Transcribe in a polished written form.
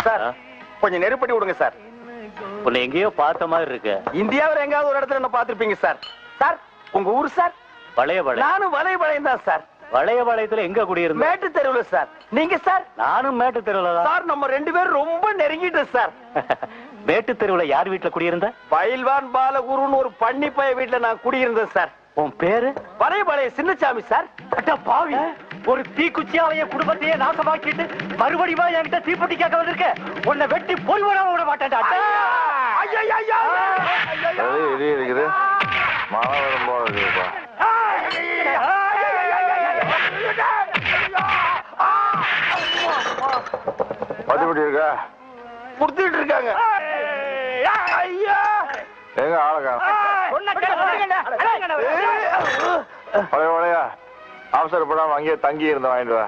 Sir கொஞ்சம் நெருப்படி விடுங்க sir. உன்னை எங்கேயோ பார்த்த மாதிரி இருக்கு. இந்தியாவில் எங்காவது ஒரு இடத்துல என்ன பார்த்திருப்பீங்க சார். சார் உங்க ஊர் சார்? வளையபாளையம். நானும் வளையபாளையம் தான் சார். வளையபாளையத்துல எங்க குடியிருந்த? மேட்டு தெருவுல சார். நீங்க சார்? நானும் மேட்டு தெருவுல தான் சார். நம்ம ரெண்டு பேரும் ரொம்ப நெருங்கிட்டோம் சார். மேட்டு தெருவுல யார் வீட்டுல குடியிருந்த? பயில்வான் பாலகுருன்னு ஒரு பன்னி பைய வீட்டுல நான் குடியிருந்தேன் சார். உன் பேரு? வளையபாளையம் சின்னசாமி சார். அட்ட பாவி, ஒரு தீக்குச்சியாலைய குடும்பத்தையே நாசமாக்கிட்டு மறுபடியும் என்கிட்ட தீப்பெட்டி கேட்க வந்திருக்க. உன்னை வெட்டி பொறிவடாம விட மாட்டேன்டா. இருக்குது மாவட்டம் போல இருக்குப்பா. பத்திப்பட்டி இருக்கா? குடுத்துட்டு இருக்காங்க. எங்க ஆளுக்கா? பழைய வளையா அவசரப்படாம அங்கேயே தங்கி இருந்த வாங்கிட்டு வா.